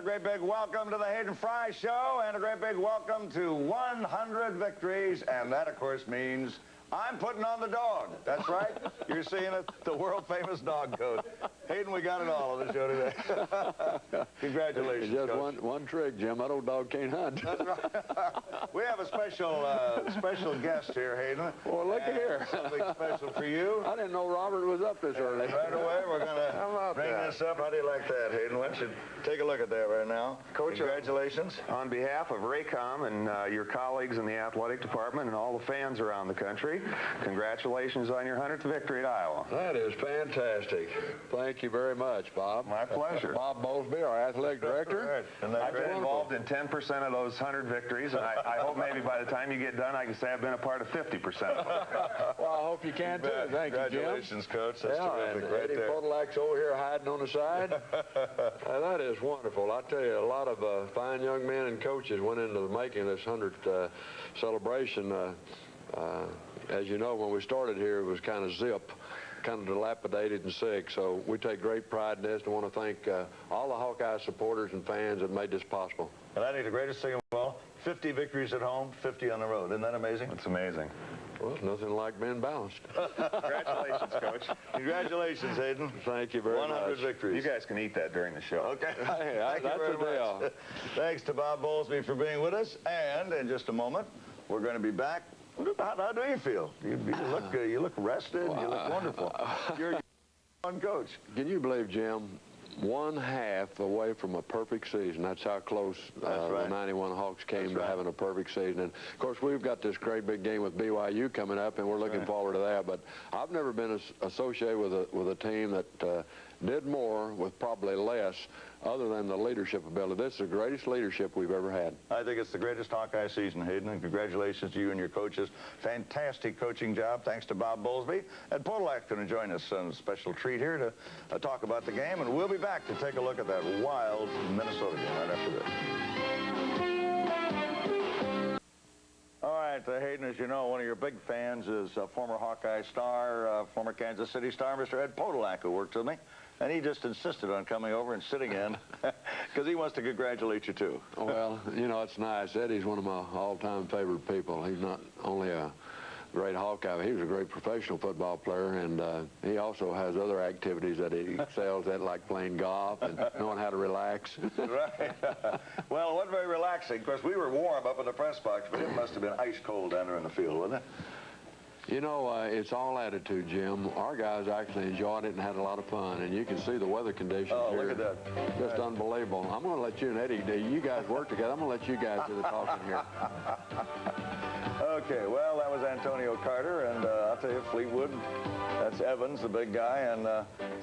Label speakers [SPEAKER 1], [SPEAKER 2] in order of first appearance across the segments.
[SPEAKER 1] great big welcome to the Hayden Fry Show, and a great big welcome to 100 victories, and that, of course, means I'm putting on the dog. That's right. You're seeing it, the world-famous dog coat. Hayden, we got it all on the show today. Congratulations,
[SPEAKER 2] Just
[SPEAKER 1] Coach.
[SPEAKER 2] one trick, Jim. That old dog can't hunt.
[SPEAKER 1] That's right. We have a special guest here, Hayden.
[SPEAKER 2] Well, look here.
[SPEAKER 1] Something special for you.
[SPEAKER 2] I didn't know Robert was up this early.
[SPEAKER 1] Right away, we're going to bring this up. How do you like that, Hayden? Why don't you take a look at that right now?
[SPEAKER 3] Coach,
[SPEAKER 1] congratulations.
[SPEAKER 3] On behalf of Raycom and your colleagues in the athletic department and all the fans around the country, congratulations on your 100th victory at Iowa.
[SPEAKER 2] That is fantastic. Thank you very much, Bob.
[SPEAKER 3] My pleasure.
[SPEAKER 2] Bob Bowlsby, our athletic director.
[SPEAKER 3] I've been involved in 10% of those 100 victories, and I hope maybe by the time you get done, I can say I've been a part of 50% of them.
[SPEAKER 2] Well, I hope you can, too. Thank you, Jim.
[SPEAKER 1] Congratulations, Coach. That's terrific
[SPEAKER 2] and
[SPEAKER 1] right
[SPEAKER 2] Eddie
[SPEAKER 1] there.
[SPEAKER 2] Podolak's over here hiding on the side. That is wonderful. I tell you, a lot of fine young men and coaches went into the making of this 100th celebration. As you know, when we started here, it was kind of zip, kind of dilapidated and sick. So we take great pride in this and want to thank all the Hawkeye supporters and fans that made this possible.
[SPEAKER 1] And I think the greatest thing of all, 50 victories at home, 50 on the road. Isn't that amazing?
[SPEAKER 3] It's amazing.
[SPEAKER 2] Well, it's nothing like being balanced.
[SPEAKER 3] Congratulations, Coach.
[SPEAKER 1] Congratulations, Hayden.
[SPEAKER 2] Thank you very much.
[SPEAKER 1] 100 victories.
[SPEAKER 3] You guys can eat that during the show.
[SPEAKER 1] Okay.
[SPEAKER 2] Hey,
[SPEAKER 1] Thank you
[SPEAKER 2] that's
[SPEAKER 1] very
[SPEAKER 2] a deal.
[SPEAKER 1] much. Thanks to Bob Bowlsby for being with us. And in just a moment, we're going to be back. How do you feel? You look rested. You look wonderful. You're one coach.
[SPEAKER 2] Can you believe, Jim, 1/2 away from a perfect season? That's how close the 91 Hawks came to having a perfect season. And, of course, we've got this great big game with BYU coming up, and we're looking forward to that. But I've never been associated with a team that did more with probably less other than the leadership ability. This is the greatest leadership we've ever had.
[SPEAKER 1] I think it's the greatest Hawkeye season, Hayden, and congratulations to you and your coaches. Fantastic coaching job. Thanks to Bob Bowlsby. Ed Podolak going to join us on a special treat here to talk about the game, and we'll be back to take a look at that wild Minnesota game right after this. All right, Hayden, as you know, one of your big fans is former Hawkeye star, former Kansas City star, Mr. Ed Podolak, who worked with me. And he just insisted on coming over and sitting in because he wants to congratulate you, too.
[SPEAKER 2] Well, you know, it's nice. Eddie's one of my all-time favorite people. He's not only a great Hawkeye, he was a great professional football player, and he also has other activities that he excels at, like playing golf and knowing how to relax.
[SPEAKER 1] Right. Well, it wasn't very relaxing. Of course, we were warm up in the press box, but it must have been ice cold down there in the field, wasn't it?
[SPEAKER 2] You know, it's all attitude, Jim. Our guys actually enjoyed it and had a lot of fun, and you can see the weather conditions here.
[SPEAKER 1] Look at that.
[SPEAKER 2] Just unbelievable. I'm going to let you and Eddie, you guys work together. I'm going to let you guys do the talking here.
[SPEAKER 1] Okay, well, that was Antonio Carter, and I'll tell you, Fleetwood, that's Evans, the big guy, and...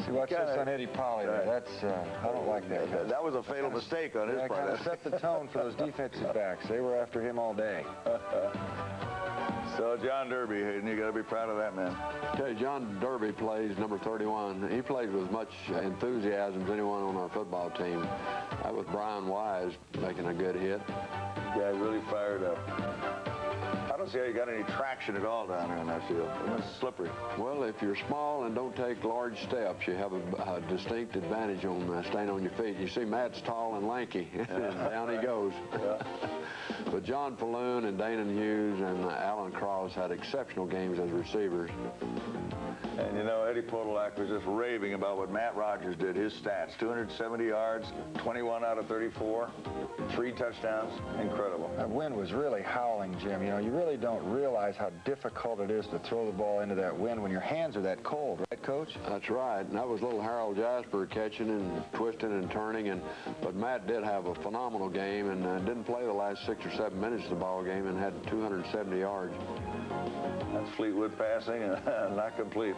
[SPEAKER 4] See, watch this on Eddie Polly there. That's, I don't like that.
[SPEAKER 1] That was a fatal mistake on his part.
[SPEAKER 4] Kind of set the tone for those defensive backs. They were after him all day.
[SPEAKER 1] So, John Derby, Hayden, you got to be proud of that man.
[SPEAKER 2] Okay, John Derby plays number 31. He plays with as much enthusiasm as anyone on our football team. That was Brian Wise making a good hit.
[SPEAKER 1] Yeah, really fired up. I don't see how you got any traction at all down there in that field. It's slippery.
[SPEAKER 2] Well, if you're small and don't take large steps, you have a distinct advantage on staying on your feet. You see, Matt's tall and lanky, and down he goes. Yeah. But John Falloon and Danan Hughes and Alan Cross had exceptional games as receivers.
[SPEAKER 1] And, you know, Eddie Podolak was just raving about what Matt Rogers did, his stats. 270 yards, 21 out of 34, 3 touchdowns. Incredible.
[SPEAKER 4] That wind was really howling, Jim. You know, you really don't realize how difficult it is to throw the ball into that wind when your hands are that cold, right, Coach?
[SPEAKER 2] That's right. And that was little Harold Jasper catching and twisting and turning. But Matt did have a phenomenal game and didn't play the last 6 or 7 minutes of the ball game and had 270 yards.
[SPEAKER 1] That's Fleetwood passing, not complete.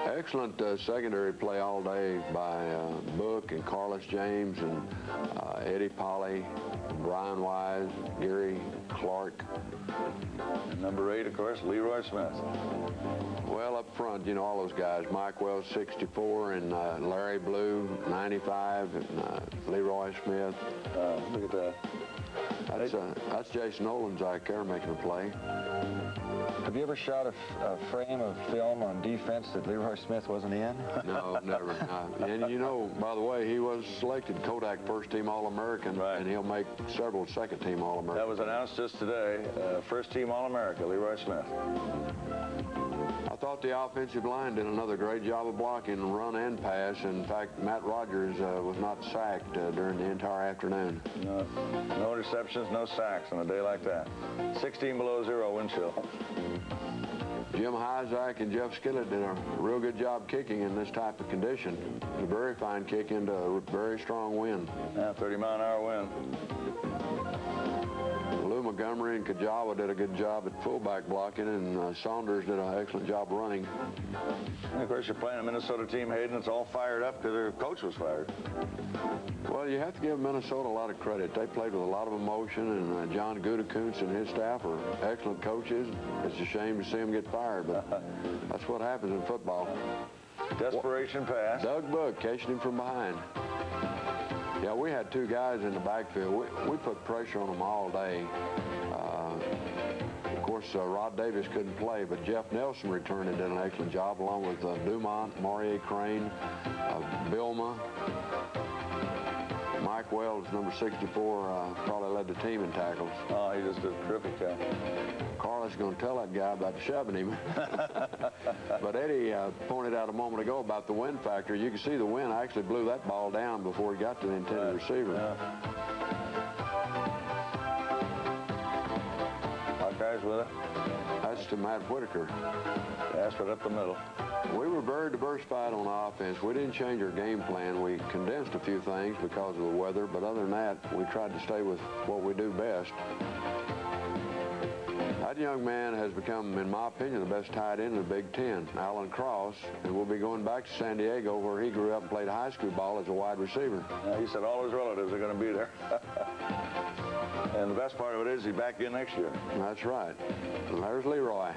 [SPEAKER 2] Excellent secondary play all day by Book and Carlos James and Eddie Polly, Brian Wise, Gary Clark.
[SPEAKER 1] And number 8, of course, Leroy Smith.
[SPEAKER 2] Well, up front, you know, all those guys. Mike Wells, 64, and Larry Blue, 95, and Leroy Smith.
[SPEAKER 1] Look at that.
[SPEAKER 2] That's Jason Nolan's out there making a play.
[SPEAKER 4] Have you ever shot a frame of film on defense that Leroy Smith wasn't in?
[SPEAKER 2] No, never. And you know, by the way, he was selected Kodak first-team All-American,
[SPEAKER 1] right,
[SPEAKER 2] and he'll make several second-team All-American.
[SPEAKER 1] That was announced just today. First-team All-America, Leroy Smith.
[SPEAKER 2] I thought the offensive line did another great job of blocking, run and pass. In fact, Matt Rogers was not sacked during the entire afternoon.
[SPEAKER 1] No interceptions, no sacks on a day like that. 16 below zero wind chill.
[SPEAKER 2] Jim Hyzak and Jeff Skillett did a real good job kicking in this type of condition. A very fine kick into a very strong wind.
[SPEAKER 1] Yeah, 30-mile-an-hour wind.
[SPEAKER 2] Lou Montgomery and Kajawa did a good job at fullback blocking, and Saunders did an excellent job running.
[SPEAKER 1] And of course, you're playing a Minnesota team, Hayden, that's all fired up because their coach was fired.
[SPEAKER 2] Well, you have to give Minnesota a lot of credit. They played with a lot of emotion, and John Gutekunst and his staff are excellent coaches. It's a shame to see them get fired, but that's what happens in football.
[SPEAKER 1] Desperation pass.
[SPEAKER 2] Doug Book catching him from behind. Yeah, we had two guys in the backfield. We put pressure on them all day. Of course, Rod Davis couldn't play, but Jeff Nelson returned and did an excellent job, along with Dumont, Maurier Crane, Bilma. Mike Wells, number 64, probably led the team in tackles.
[SPEAKER 1] Oh, he just did a terrific job.
[SPEAKER 2] Carlos is going to tell that guy about shoving him. But Eddie pointed out a moment ago about the wind factor. You can see the wind actually blew that ball down before he got to the intended receiver.
[SPEAKER 1] Yeah. Hawkeyes with it?
[SPEAKER 2] That's to Matt Whitaker.
[SPEAKER 1] That's right up the middle.
[SPEAKER 2] We were very diversified on offense. We didn't change our game plan. We condensed a few things because of the weather, but other than that, we tried to stay with what we do best. That young man has become, in my opinion, the best tight end in the Big Ten, Alan Cross, and we'll be going back to San Diego where he grew up and played high school ball as a wide receiver.
[SPEAKER 1] Yeah, he said all his relatives are going to be there. And the best part of it is he's back in next year.
[SPEAKER 2] That's right. And there's Leroy.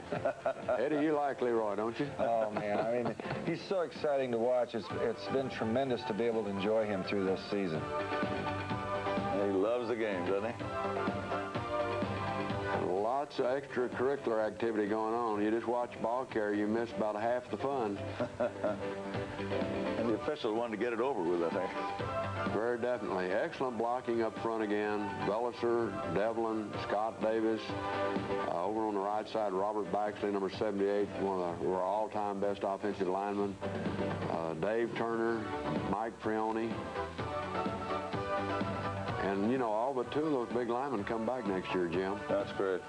[SPEAKER 2] Eddie, you like Leroy, don't you?
[SPEAKER 4] Oh, man. I mean, he's so exciting to watch. It's been tremendous to be able to enjoy him through this season.
[SPEAKER 1] And he loves the game, doesn't he?
[SPEAKER 2] Lots of extracurricular activity going on. You just watch ball carrier, you miss about half the fun.
[SPEAKER 1] And the officials wanted to get it over with, I think.
[SPEAKER 2] Very definitely. Excellent blocking up front again. Belliser, Devlin, Scott Davis. Over on the right side, Robert Baxley, number 78, one of our all-time best offensive linemen. Dave Turner, Mike Prione. And, you know, all but two of those big linemen come back next year, Jim.
[SPEAKER 1] That's great.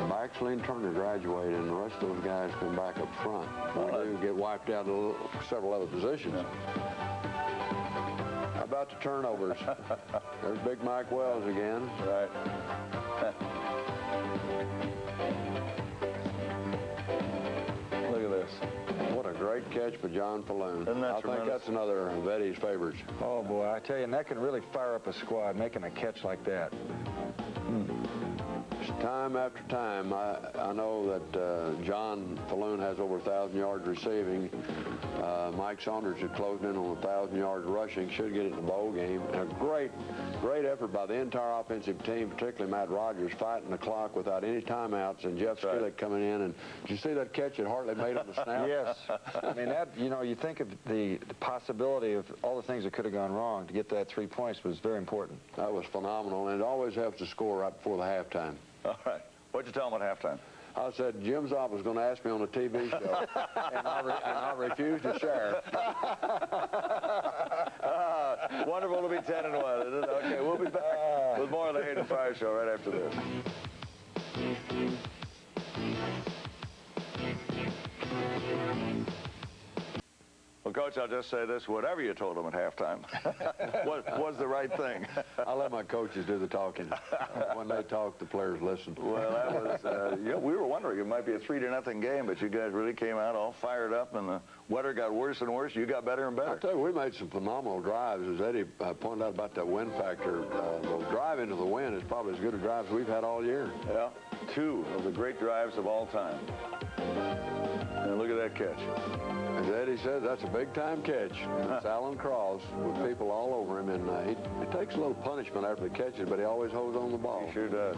[SPEAKER 2] Baxley and Turner graduated, and the rest of those guys come back up front. We do get wiped out of several other positions. How about the turnovers? There's Big Mike Wells again.
[SPEAKER 1] Right. Look at this.
[SPEAKER 2] What a great catch by John Falloon.
[SPEAKER 1] Isn't that
[SPEAKER 2] I think that's another of Eddie's favorites.
[SPEAKER 4] Oh, boy, I tell you, and that can really fire up a squad, making a catch like that.
[SPEAKER 2] Time after time, I know that John Falloon has over 1,000 yards receiving. Mike Saunders is closing in on 1,000 yards rushing, should get it in the bowl game. And a great effort by the entire offensive team, particularly Matt Rogers, fighting the clock without any timeouts, and Jeff Skillett coming in. And did you see that catch that Hartley made on the snap?
[SPEAKER 4] Yes. I mean, that, you know, you think of the possibility of all the things that could have gone wrong. To get that 3 points was very important.
[SPEAKER 2] That was phenomenal, and it always helps to score right before the halftime.
[SPEAKER 1] All right. What'd you tell him at halftime?
[SPEAKER 2] I said, Jim Zabel was going to ask me on a TV show, and I refused to share.
[SPEAKER 1] Wonderful to be 10-1, isn't it? Okay, we'll be back with more of the Hayden Fry Show right after this. Well, Coach, I'll just say this. Whatever you told them at halftime was the right thing.
[SPEAKER 2] I let my coaches do the talking. When they talk, the players listen.
[SPEAKER 1] Well, that was, you know, we were wondering it might be a 3-0 game, but you guys really came out all fired up, and the weather got worse and worse. You got better and better.
[SPEAKER 2] I tell you, we made some phenomenal drives. As Eddie pointed out about that wind factor, the drive into the wind is probably as good a drive as we've had all year.
[SPEAKER 1] Yeah, 2 of the great drives of all time. And look at that catch.
[SPEAKER 2] As Eddie said, that's a big-time catch. It's Alan Cross with people all over him, and he takes a little punishment after the catches, but he always holds on the ball.
[SPEAKER 1] He sure does.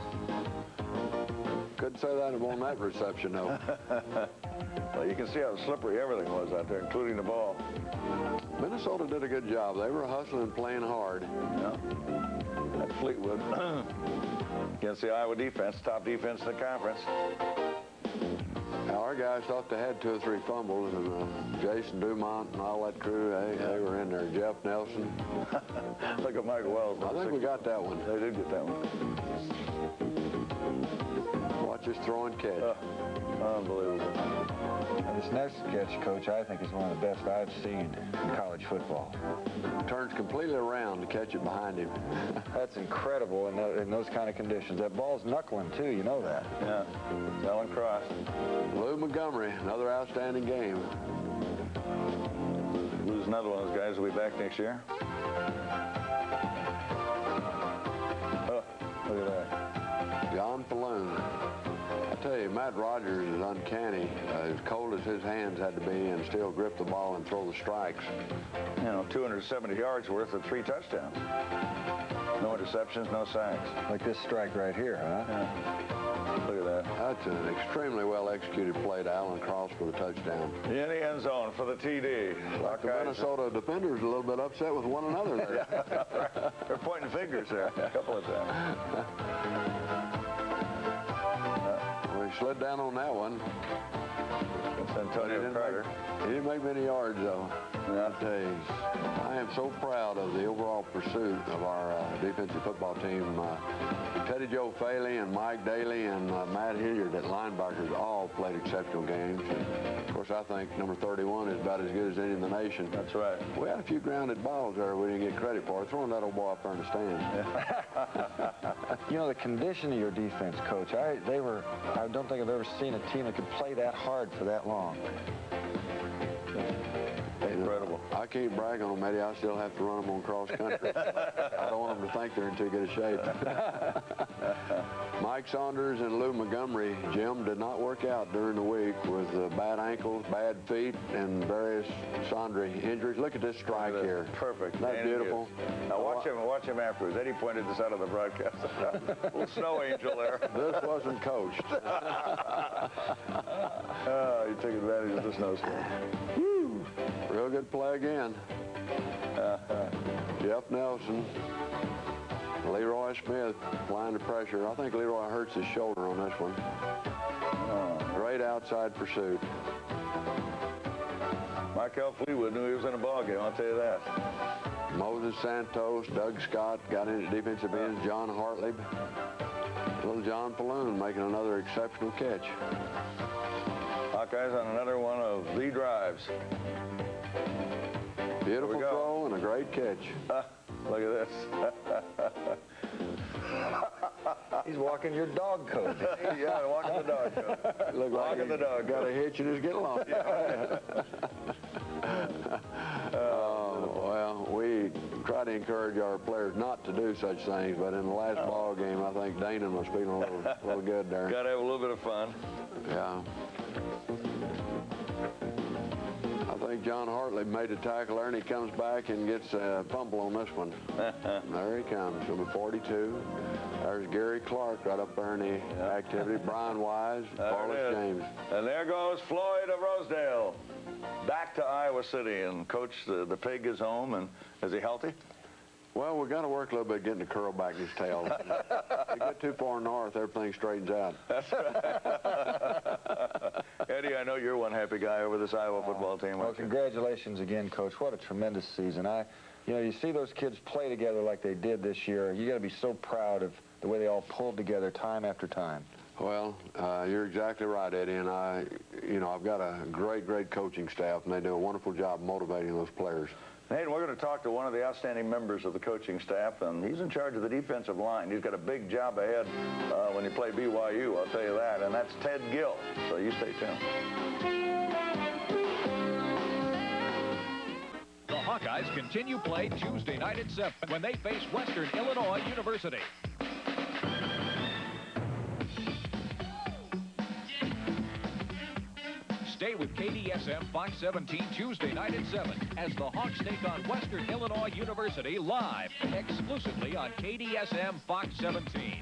[SPEAKER 2] Couldn't say that on that reception, though.
[SPEAKER 1] Well, you can see how slippery everything was out there, including the ball.
[SPEAKER 2] Minnesota did a good job. They were hustling and playing hard.
[SPEAKER 1] Yeah. That Fleetwood against the Iowa defense, top defense in the conference.
[SPEAKER 2] Now, our guys thought they had 2 or 3 fumbles, and Jason Dumont and all that crew, they were in there. Jeff Nelson.
[SPEAKER 1] Look at Mike Wells.
[SPEAKER 2] I think we got that one.
[SPEAKER 1] They did get that one.
[SPEAKER 2] Watch us throw and catch.
[SPEAKER 1] Unbelievable.
[SPEAKER 4] And this next catch, Coach, I think is one of the best I've seen in college football.
[SPEAKER 2] Turns completely around to catch it behind him.
[SPEAKER 4] That's incredible in those kind of conditions. That ball's knuckling, too. You know that.
[SPEAKER 1] Yeah. Alan Cross.
[SPEAKER 2] Lou Montgomery, another outstanding game.
[SPEAKER 1] Lose another one of those guys will be back next year. Oh, look at that.
[SPEAKER 2] John Falloon. I tell you, Matt Rogers is uncanny. As cold as his hands had to be, and still grip the ball and throw the strikes.
[SPEAKER 1] You know, 270 yards worth of 3 touchdowns. No interceptions, no sacks.
[SPEAKER 4] Like this strike right here, huh?
[SPEAKER 1] Yeah. Look at that.
[SPEAKER 2] That's an extremely well-executed play to Alan Cross for the touchdown.
[SPEAKER 1] In the end zone for the TD.
[SPEAKER 2] The Minnesota defenders a little bit upset with one another there.
[SPEAKER 1] They're pointing fingers there a couple of times.
[SPEAKER 2] We slid down on that one.
[SPEAKER 1] That's Antonio Carter.
[SPEAKER 2] He didn't make many yards, though.
[SPEAKER 1] Yeah.
[SPEAKER 2] I tell you, I am so proud of the overall pursuit of our defensive football team. Teddy Joe Faley and Mike Daly and Matt Hilliard at linebackers all played exceptional games. Of course, I think number 31 is about as good as any in the nation.
[SPEAKER 1] That's right.
[SPEAKER 2] We had a few grounded balls there we didn't get credit for. Throwing that old boy up there in the stands.
[SPEAKER 4] You know, the condition of your defense, Coach, I don't think I've ever seen a team that could play that hard for that long.
[SPEAKER 1] Incredible.
[SPEAKER 2] I can't brag on them, Eddie. I still have to run them on cross country. I don't want them to think they're in too good a shape. Mike Saunders and Lou Montgomery, Jim, did not work out during the week with bad ankles, bad feet, and various sundry injuries. Look at this strike here.
[SPEAKER 1] Perfect.
[SPEAKER 2] Isn't that beautiful?
[SPEAKER 1] Now watch him afterwards. Eddie pointed this out on the broadcast. Little snow angel there.
[SPEAKER 2] This wasn't coached.
[SPEAKER 1] You took advantage of the snowstorm.
[SPEAKER 2] Real good play again. Jeff Nelson, Leroy Smith applying the pressure. I think Leroy hurts his shoulder on this one. Great outside pursuit.
[SPEAKER 1] Michael Fleetwood knew he was in a ball game, I'll tell you that.
[SPEAKER 2] Moses Santos, Doug Scott got in at defensive ends, John Hartley. Little John Falloon making another exceptional catch.
[SPEAKER 1] Hawkeyes on another one of the drives.
[SPEAKER 2] Beautiful throw and a great catch.
[SPEAKER 1] Look at this.
[SPEAKER 4] He's walking your dog coat.
[SPEAKER 1] Yeah, walking the dog coat.
[SPEAKER 2] Look like
[SPEAKER 1] walking the dog
[SPEAKER 2] got
[SPEAKER 1] coat.
[SPEAKER 2] a hitch in his get along. Well, we try to encourage our players not to do such things, but in the last ball game, I think Danan was feeling a little good there.
[SPEAKER 1] Got to have a little bit of fun.
[SPEAKER 2] Yeah. I think John Hartley made a tackle there, and he comes back and gets a fumble on this one. There he comes, number 42. There's Gary Clark right up there in the activity. Brian Wise, Paulus James.
[SPEAKER 1] And there goes Floyd of Rosedale. Back to Iowa City. And Coach, the pig is home, and is he healthy?
[SPEAKER 2] Well, we've got to work a little bit getting the curl back in his tail. If you get too far north, everything straightens out.
[SPEAKER 1] That's right. Eddie, I know you're one happy guy over this Iowa football team.
[SPEAKER 4] Well, congratulations again, Coach. What a tremendous season. You know, you see those kids play together like they did this year. You got to be so proud of the way they all pulled together time after time.
[SPEAKER 2] Well, you're exactly right, Eddie, and I've got a great coaching staff, and they do a wonderful job motivating those players.
[SPEAKER 1] Hayden, we're going to talk to one of the outstanding members of the coaching staff, and he's in charge of the defensive line. He's got a big job ahead when you play BYU, I'll tell you that, and that's Ted Gill. So you stay tuned.
[SPEAKER 5] The Hawkeyes continue play Tuesday night at 7 when they face Western Illinois University. Stay Stay with KDSM Fox 17 Tuesday night at 7 as the Hawks take on Western Illinois University live, exclusively on KDSM Fox 17.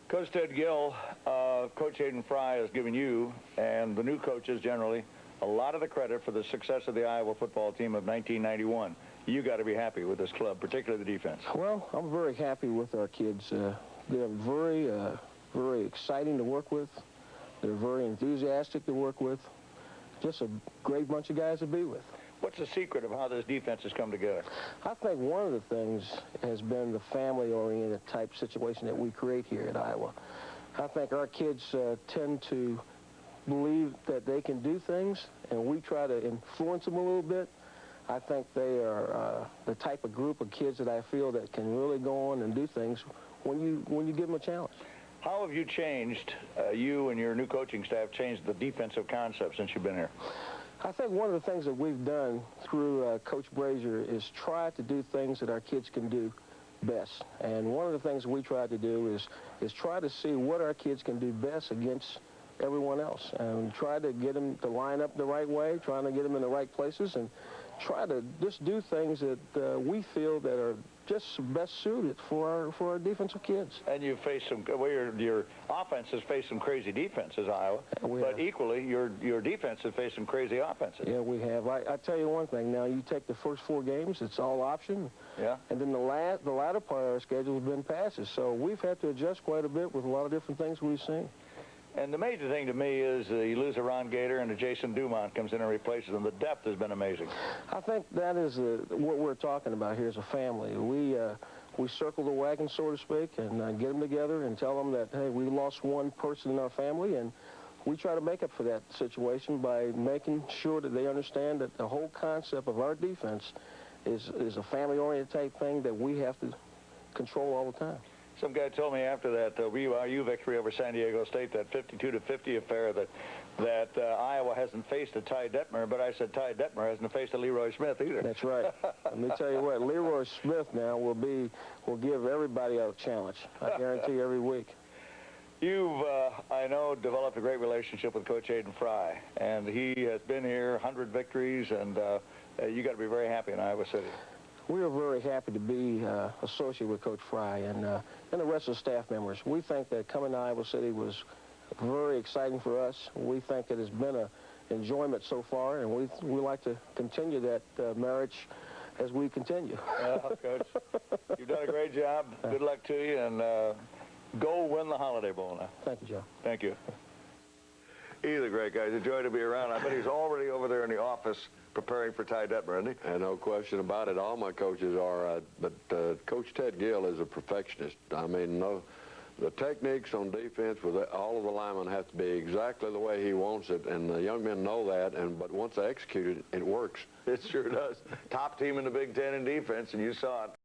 [SPEAKER 6] Coach Ted Gill, Coach Hayden Fry has given you and the new coaches generally a lot of the credit for the success of the Iowa football team of 1991. You got to be happy with this club, particularly the defense.
[SPEAKER 7] Well, I'm very happy with our kids. They're very exciting to work with. They're very enthusiastic to work with. Just a great bunch of guys to be with.
[SPEAKER 6] What's the secret of how this defense has come together?
[SPEAKER 7] I think one of the things has been the family-oriented type situation that we create here at Iowa. I think our kids tend to believe that they can do things, and we try to influence them a little bit. I think they are the type of group of kids that I feel that can really go on and do things when you give them a challenge.
[SPEAKER 6] How have you changed, you and your new coaching staff changed the defensive concept since you've been here?
[SPEAKER 7] I think one of the things that we've done through Coach Brazier is try to do things that our kids can do best. And one of the things we try to do is try to see what our kids can do best against everyone else, and try to get them to line up the right way, trying to get them in the right places, and try to just do things that we feel that are just best suited for our defensive kids.
[SPEAKER 6] And you've faced some, well, your offense has faced some crazy defenses, Iowa, but equally your defense has faced some crazy offenses.
[SPEAKER 7] Yeah, we have. I tell you one thing, now you take the first 4 games, it's all option.
[SPEAKER 6] Yeah.
[SPEAKER 7] And then the latter part of our schedule has been passes, so we've had to adjust quite a bit with a lot of different things we've seen.
[SPEAKER 6] And the major thing to me is you lose a Ron Gator and a Jason Dumont comes in and replaces them. The depth has been amazing.
[SPEAKER 7] I think that is what we're talking about here as a family. We circle the wagon, so to speak, and get them together and tell them that, hey, we lost one person in our family, and we try to make up for that situation by making sure that they understand that the whole concept of our defense is a family-oriented type thing that we have to control all the time.
[SPEAKER 6] Some guy told me after that BYU victory over San Diego State, that 52-50 affair, that Iowa hasn't faced a Ty Detmer, but I said Ty Detmer hasn't faced a Leroy Smith either.
[SPEAKER 7] That's right. Let me tell you what, Leroy Smith now will give everybody a challenge. I guarantee every week.
[SPEAKER 6] You've, I know, developed a great relationship with Coach Hayden Fry, and he has been here, 100 victories, and you got to be very happy in Iowa City.
[SPEAKER 7] We are very happy to be associated with Coach Fry and the rest of the staff members. We think that coming to Iowa City was very exciting for us. We think it has been an enjoyment so far, and we like to continue that marriage as we continue.
[SPEAKER 6] Coach, you've done a great job. Good luck to you, and go win the Holiday Bowl now.
[SPEAKER 7] Thank you, Joe.
[SPEAKER 6] Thank you.
[SPEAKER 1] He's a great guy. He's a joy to be around. I bet he's already over there in the office preparing for Ty Detmer, isn't he?
[SPEAKER 2] And no question about it. All my coaches are. But Coach Ted Gill is a perfectionist. I mean, the techniques on defense with all of the linemen have to be exactly the way he wants it, and the young men know that. But once they execute it, it works.
[SPEAKER 1] It sure does. Top team in the Big Ten in defense, and you saw it.